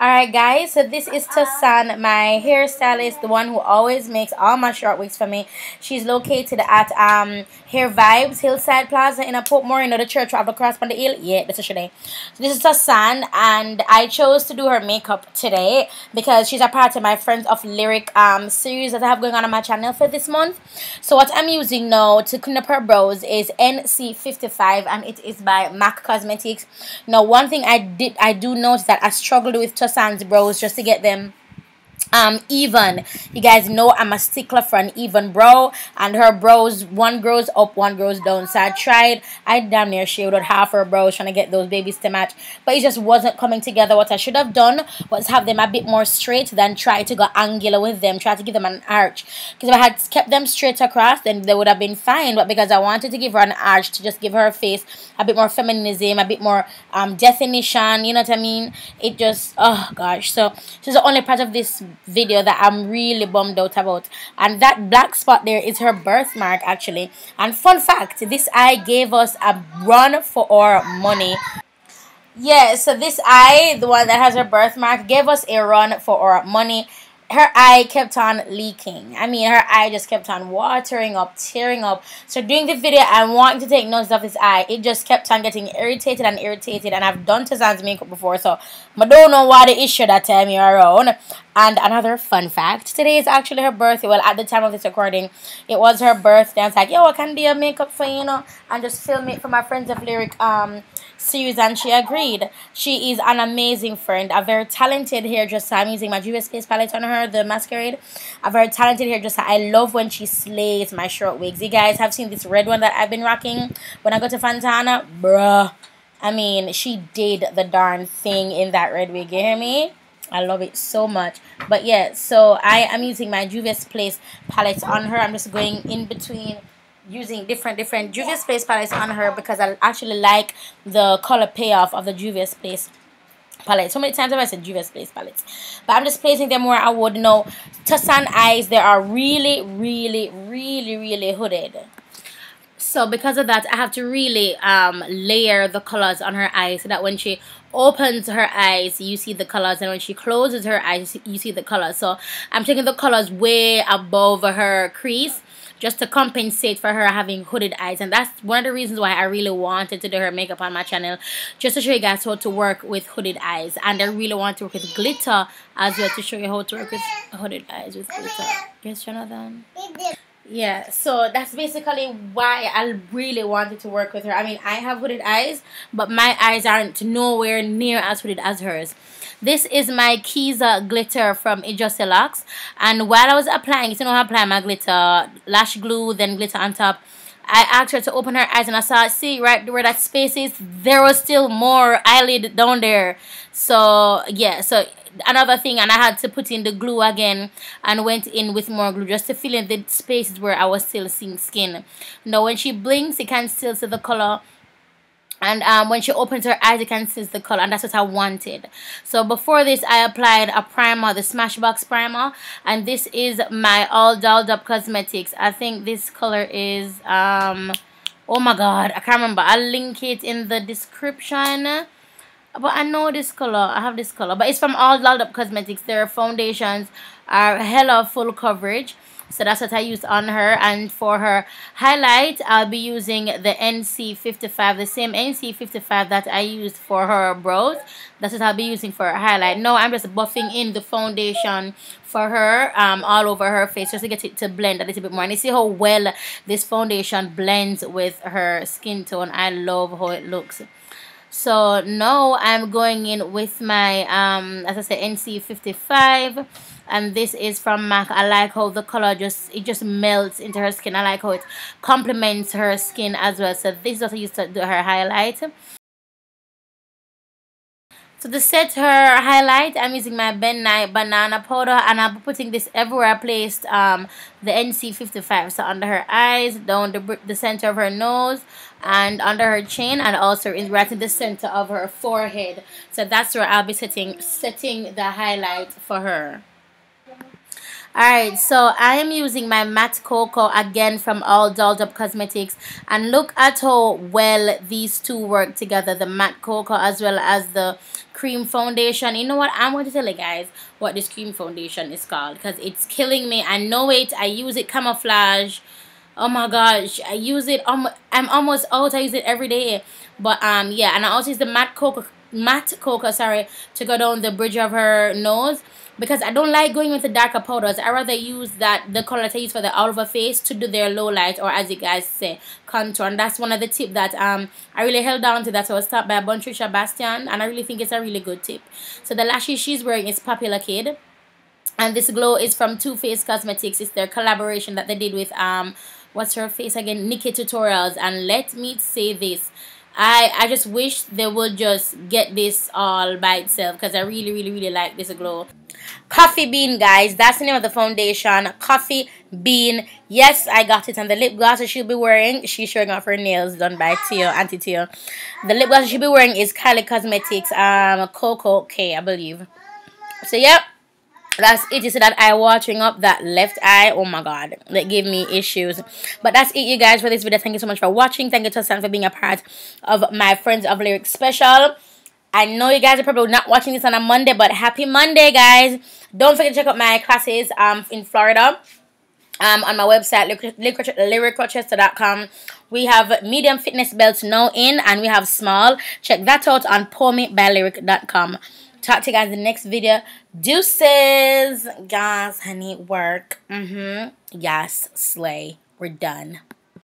Alright guys, so this is Tosan, my hairstylist, the one who always makes all my short wigs for me. She's located at Hair Vibes, Hillside Plaza in a Portmore, you know the church of the cross on the hill? Yeah, that's what she did. So this is Tosan, and I chose to do her makeup today because she's a part of my Friends of Lyric series that I have going on my channel for this month. So what I'm using now to clean up her brows is NC55, and it is by MAC Cosmetics. Now one thing I do notice that I struggled with Tosan's brows just to get them even. You guys know I'm a stickler for an even brow, and her brows, one grows up, one grows down. So I damn near shaved out half her brows trying to get those babies to match, but it just wasn't coming together. What I should have done was have them a bit more straight than try to go angular with them, try to give them an arch, because if I had kept them straight across then they would have been fine. But because I wanted to give her an arch to just give her face a bit more feminism, a bit more definition, you know what I mean, it just, oh gosh. So this is the only part of this video that I'm really bummed out about, and that black spot there is her birthmark actually. And fun fact, this eye gave us a run for our money. Yeah, so this eye, the one that has her birthmark, gave us a run for our money. Her eye kept on leaking. I mean, her eye just kept on watering up, tearing up. So during the video, I'm wanting to take notice of this eye. It just kept on getting irritated and irritated. And I've done Tosan's makeup before, so I don't know what the issue that time you're around. And another fun fact, today is actually her birthday. Well, at the time of this recording, it was her birthday. I was like, yo, I can do a makeup for you, know, and just film it for my Friends of Lyric series, and she agreed. She is an amazing friend, a very talented hairdresser. I'm using my Juvia's Face palette on her, the Masquerade. A very talented hairdresser. I love when she slays my short wigs. You guys have seen this red one that I've been rocking when I go to Fontana? Bruh. I mean, she did the darn thing in that red wig. You hear me? I love it so much. But yeah, so I am using my Juvia's Place palette on her. I'm just going in between using different Juvia's Place palettes on her because I actually like the color payoff of the Juvia's Place palette. So many times I've said Juvia's Place palettes, but I'm just placing them where I would know. Tosan eyes, they are really hooded. So because of that, I have to really layer the colors on her eyes so that when she opens her eyes, you see the colors, and when she closes her eyes, you see the colors. So I'm taking the colors way above her crease just to compensate for her having hooded eyes. And that's one of the reasons why I really wanted to do her makeup on my channel, just to show you guys how to work with hooded eyes. And I really want to work with glitter as well, to show you how to work with hooded eyes with glitter. Yes, Jonathan? Yeah, so that's basically why I really wanted to work with her. I mean, I have hooded eyes, but my eyes aren't nowhere near as hooded as hers. This is my Kiza glitter from Locks, and while I was applying, you know how I apply my glitter, lash glue, then glitter on top, I asked her to open her eyes, and I saw, see right where that space is, there was still more eyelid down there. So yeah, so another thing, and I had to put in the glue again and went in with more glue just to fill in the spaces where I was still seeing skin. Now when she blinks, you can still see the color, and when she opens her eyes, you can see the color, and that's what I wanted. So before this, I applied a primer, the Smashbox primer, and this is my All Dolled Up Cosmetics. I think this color is oh my god, I can't remember. I'll link it in the description. But I know this color. I have this color. But it's from All Dolled Up Cosmetics. Their foundations are hella full coverage. So that's what I used on her. And for her highlight, I'll be using the NC55. The same NC55 that I used for her brows. That's what I'll be using for her highlight. No, I'm just buffing in the foundation for her all over her face, just to get it to blend a little bit more. And you see how well this foundation blends with her skin tone. I love how it looks. So now I'm going in with my as I said, NC55, and this is from MAC. I like how the color just melts into her skin. I like how it complements her skin as well. So this is what I used to do her highlight. So to set her highlight, I'm using my Ben Nye banana powder, and I'll be putting this everywhere I placed the NC55. So under her eyes, down the center of her nose, and under her chin, and also right in the center of her forehead. So that's where I'll be setting the highlight for her. Alright, so I am using my matte cocoa again from All Dolled Up Cosmetics, and look at how well these two work together, the matte cocoa as well as the cream foundation. You know what, I'm going to tell you guys what this cream foundation is called, because it's killing me. I know it, I use it camouflage. Oh my gosh, I use it, I'm almost out, I use it every day. But yeah, and I also use the matte cocoa, sorry, to go down the bridge of her nose, because I don't like going with the darker powders. I rather use the color that I use for the all over face to do their low light, or as you guys say, contour. And that's one of the tips that I really held on to, that I was taught by Bontricia Bastian, and I really think it's a really good tip. So the lashes she's wearing is Popular Kid, and this glow is from Too Faced Cosmetics. It's their collaboration that they did with what's her face again, Nikki Tutorials. And let me say this, I just wish they would just get this all by itself, because I really like this glow. Coffee Bean, guys, that's the name of the foundation. Coffee Bean. Yes, I got it. And the lip gloss that she'll be wearing, she's showing off her nails done by Auntie Teo. The lip gloss she'll be wearing is Kylie Cosmetics Coco K, I believe. So yep, that's it. You see that eye watering up, that left eye, oh my god, that gave me issues. But that's it, you guys, for this video. Thank you so much for watching. Thank you, Tosan, for being a part of my Friends of Lyric special. I know you guys are probably not watching this on a Monday, but happy Monday, guys. Don't forget to check out my classes in Florida on my website, LyricRochester.com. We have medium fitness belts now in, and we have small. Check that out on PourMeByLyric.com. Talk to you guys in the next video. Deuces. Guys, honey, work. Yes, slay. We're done.